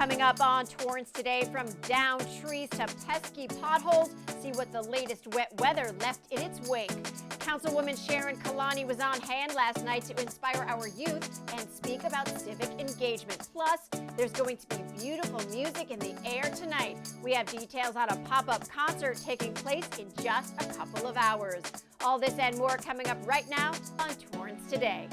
Coming up on Torrance Today, from downed trees to pesky potholes, see what the latest wet weather left in its wake. Councilwoman Sharon Kalani was on hand last night to inspire our youth and speak about civic engagement. Plus, there's going to be beautiful music in the air tonight. We have details on a pop-up concert taking place in just a couple of hours. All this and more coming up right now on Torrance Today.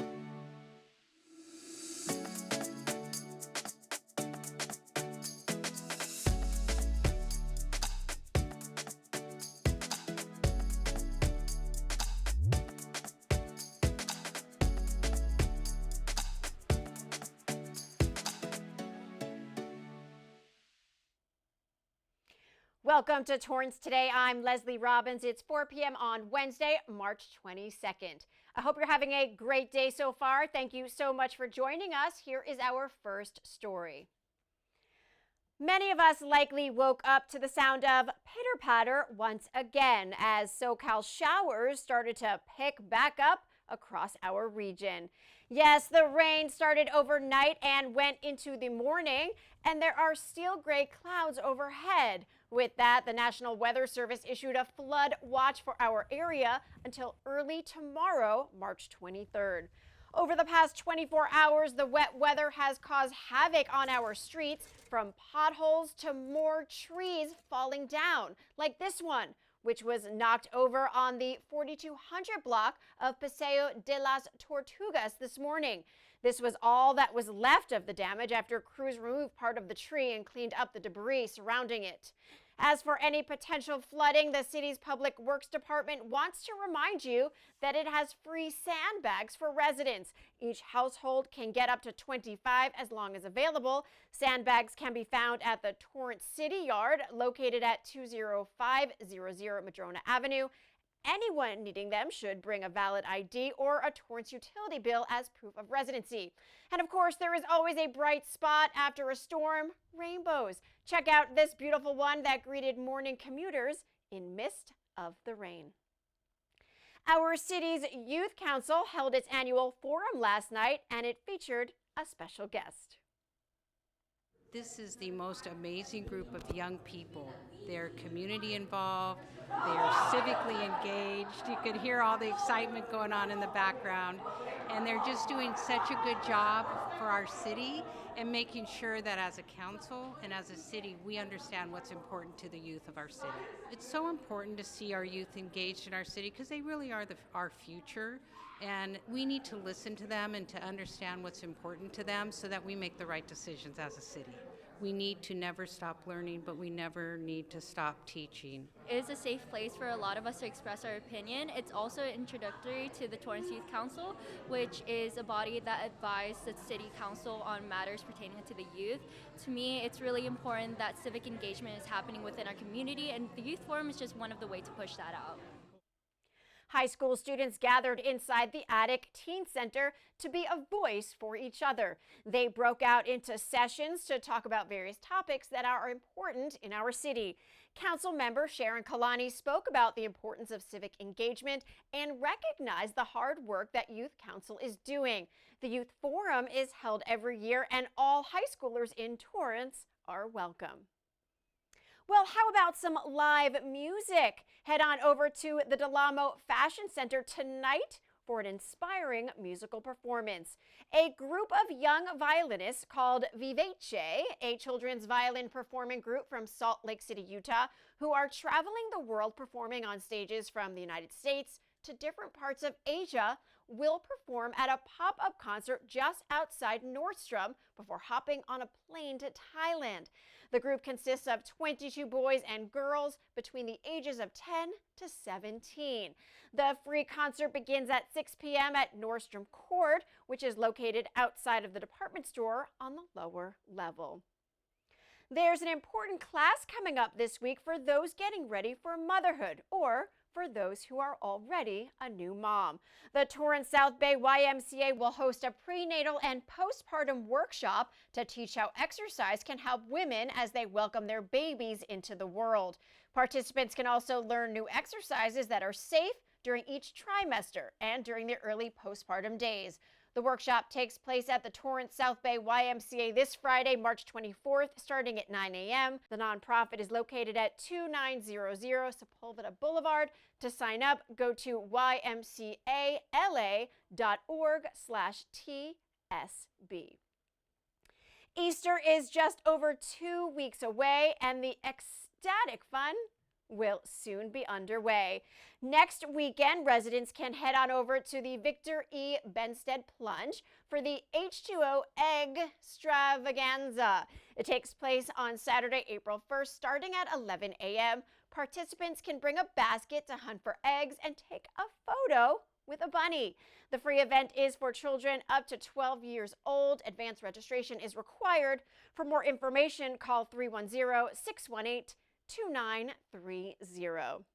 Welcome to Torrance Today. I'm Leslie Robbins. It's 4 p.m. on Wednesday, March 22nd. I hope you're having a great day so far. Thank you so much for joining us. Here is our first story. Many of us likely woke up to the sound of pitter-patter once again as SoCal showers started to pick back up across our region. Yes, the rain started overnight and went into the morning, and there are steel gray clouds overhead. With that, the National Weather Service issued a flood watch for our area until early tomorrow, March 23rd. Over the past 24 hours, the wet weather has caused havoc on our streets, from potholes to more trees falling down, like this one, which was knocked over on the 4200 block of Paseo de las Tortugas this morning. This was all that was left of the damage after crews removed part of the tree and cleaned up the debris surrounding it. As for any potential flooding, the city's Public Works Department wants to remind you that it has free sandbags for residents. Each household can get up to 25 as long as available. Sandbags can be found at the Torrance City Yard, located at 20500 Madrona Avenue. Anyone needing them should bring a valid ID or a Torrance utility bill as proof of residency. And of course, there is always a bright spot after a storm: rainbows. Check out this beautiful one that greeted morning commuters in midst of the rain. Our city's Youth Council held its annual forum last night, and it featured a special guest. This is the most amazing group of young people. They're community involved, they're civically engaged. You could hear all the excitement going on in the background, and they're just doing such a good job for our city and making sure that as a council and as a city, we understand what's important to the youth of our city. It's so important to see our youth engaged in our city because they really are our future, and we need to listen to them and to understand what's important to them so that we make the right decisions as a city. We need to never stop learning, but we never need to stop teaching. It is a safe place for a lot of us to express our opinion. It's also introductory to the Torrance Youth Council, which is a body that advises the City Council on matters pertaining to the youth. To me, it's really important that civic engagement is happening within our community, and the Youth Forum is just one of the ways to push that out. High school students gathered inside the Attic Teen Center to be a voice for each other. They broke out into sessions to talk about various topics that are important in our city. Council member Sharon Kalani spoke about the importance of civic engagement and recognized the hard work that Youth Council is doing. The Youth Forum is held every year, and all high schoolers in Torrance are welcome. Well, how about some live music? Head on over to the Del Amo Fashion Center tonight for an inspiring musical performance. A group of young violinists called Vivace, a children's violin performing group from Salt Lake City, Utah, who are traveling the world performing on stages from the United States to different parts of Asia, will perform at a pop-up concert just outside Nordstrom before hopping on a plane to Thailand. The group consists of 22 boys and girls between the ages of 10 to 17. The free concert begins at 6 p.m. at Nordstrom Court, which is located outside of the department store on the lower level. There's an important class coming up this week for those getting ready for motherhood, or for those who are already a new mom. The Torrance South Bay YMCA will host a prenatal and postpartum workshop to teach how exercise can help women as they welcome their babies into the world. Participants can also learn new exercises that are safe during each trimester and during the early postpartum days. The workshop takes place at the Torrance South Bay YMCA this Friday, March 24th, starting at 9 a.m. The nonprofit is located at 2900 Sepulveda Boulevard. To sign up, go to ymcala.org/TSB. Easter is just over 2 weeks away, and the ecstatic fun will soon be underway. Next weekend, residents can head on over to the Victor E. Benstead Plunge for the H2O Egg Extravaganza. It takes place on Saturday, April 1st, starting at 11 a.m. Participants can bring a basket to hunt for eggs and take a photo with a bunny. The free event is for children up to 12 years old. Advanced registration is required. For more information, call 310-618-2930.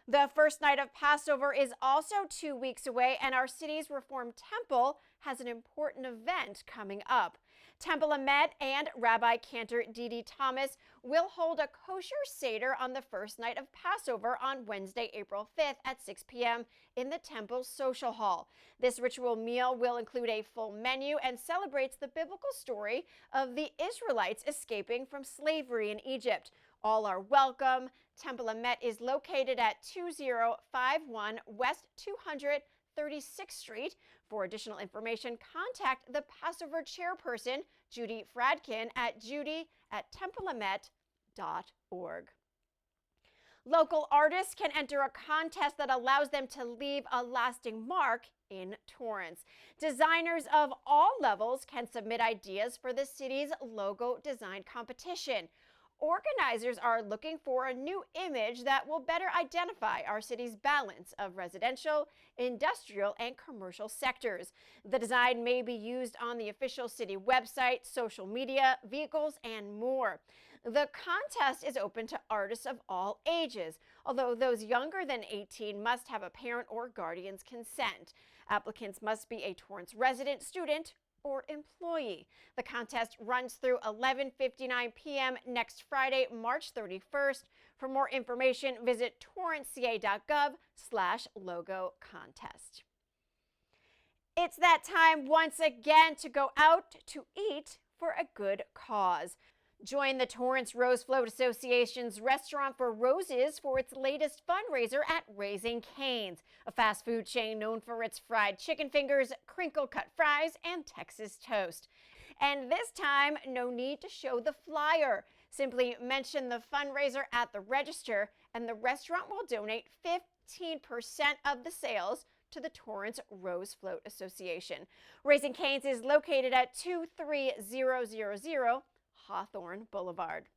The first night of Passover is also 2 weeks away, and our city's Reformed Temple has an important event coming up. Temple Amet and Rabbi Cantor D.D. Thomas will hold a kosher Seder on the first night of Passover on Wednesday, April 5th at 6 p.m. in the Temple's Social Hall. This ritual meal will include a full menu and celebrates the biblical story of the Israelites escaping from slavery in Egypt. All are welcome. Temple Amet is located at 2051 West 236th Street. For additional information, contact the Passover chairperson, Judy Fradkin, at judy@templeamet.org. Local artists can enter a contest that allows them to leave a lasting mark in Torrance. Designers of all levels can submit ideas for the city's logo design competition. Organizers are looking for a new image that will better identify our city's balance of residential, industrial, and commercial sectors. The design may be used on the official city website, social media, vehicles, and more. The contest is open to artists of all ages, although those younger than 18 must have a parent or guardian's consent. Applicants must be a Torrance resident, student, or employee. The contest runs through 11:59 p.m. next Friday, March 31st. For more information, visit torranceca.gov/logo contest. It's that time once again to go out to eat for a good cause. Join the Torrance Rose Float Association's Restaurant for Roses for its latest fundraiser at Raising Cane's, a fast food chain known for its fried chicken fingers, crinkle-cut fries, and Texas toast. And this time, no need to show the flyer. Simply mention the fundraiser at the register, and the restaurant will donate 15% of the sales to the Torrance Rose Float Association. Raising Cane's is located at 23000 Hawthorne Boulevard.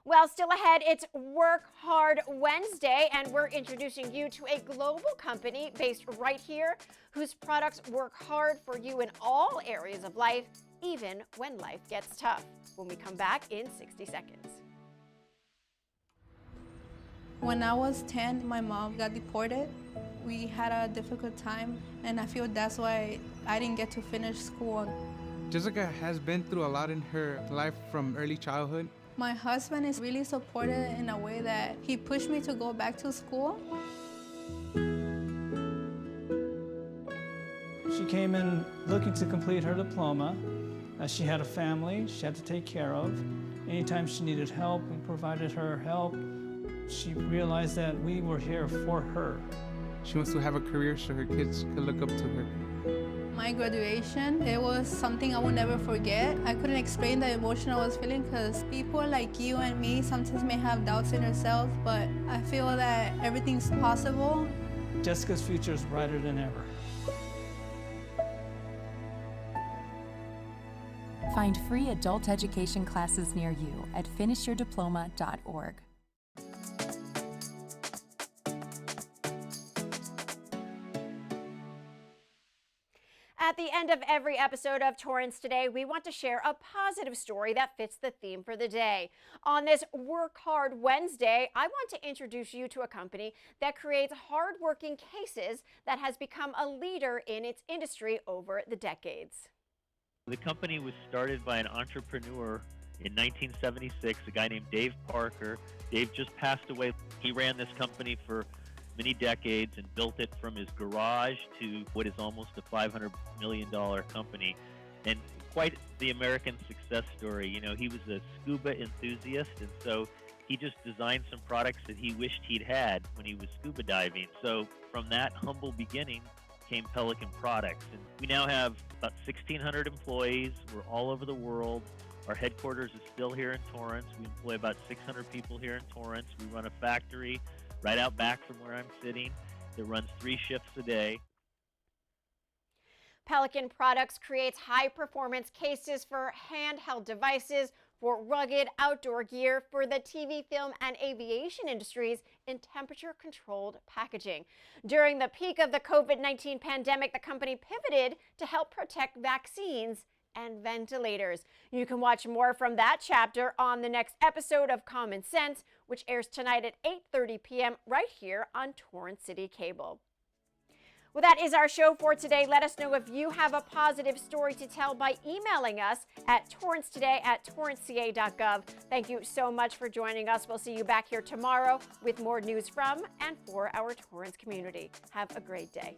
Well, still ahead, it's Work Hard Wednesday, and we're introducing you to a global company based right here whose products work hard for you in all areas of life, even when life gets tough. When we come back in 60 seconds. When I was 10, my mom got deported. We had a difficult time, and I feel that's why I didn't get to finish school. Jessica has been through a lot in her life from early childhood. My husband is really supportive in a way that he pushed me to go back to school. She came in looking to complete her diploma. She had a family she had to take care of. Anytime she needed help, we provided her help. She realized that we were here for her. She wants to have a career so her kids can look up to her. My graduation, it was something I will never forget. I couldn't explain the emotion I was feeling because people like you and me sometimes may have doubts in ourselves, but I feel that everything's possible. Jessica's future is brighter than ever. Find free adult education classes near you at finishyourdiploma.org. At the end of every episode of Torrance Today, we want to share a positive story that fits the theme for the day. On this Work Hard Wednesday, I want to introduce you to a company that creates hardworking cases that has become a leader in its industry over the decades. The company was started by an entrepreneur in 1976, a guy named Dave Parker. Dave just passed away. He ran this company for many decades and built it from his garage to what is almost a $500 million company. And quite the American success story. You know, he was a scuba enthusiast, and so he just designed some products that he wished he'd had when he was scuba diving. So from that humble beginning came Pelican Products. And we now have about 1,600 employees. We're all over the world. Our headquarters is still here in Torrance. We employ about 600 people here in Torrance. We run a factory right out back from where I'm sitting that runs 3 shifts a day. Pelican Products creates high-performance cases for handheld devices, for rugged outdoor gear, for the TV, film, and aviation industries in temperature-controlled packaging. During the peak of the COVID-19 pandemic, the company pivoted to help protect vaccines and ventilators. You can watch more from that chapter on the next episode of Common Sense, which airs tonight at 8:30 p.m. right here on Torrance City Cable. Well, that is our show for today. Let us know if you have a positive story to tell by emailing us at torrancetoday@torranceca.gov. Thank you so much for joining us. We'll see you back here tomorrow with more news from and for our Torrance community. Have a great day.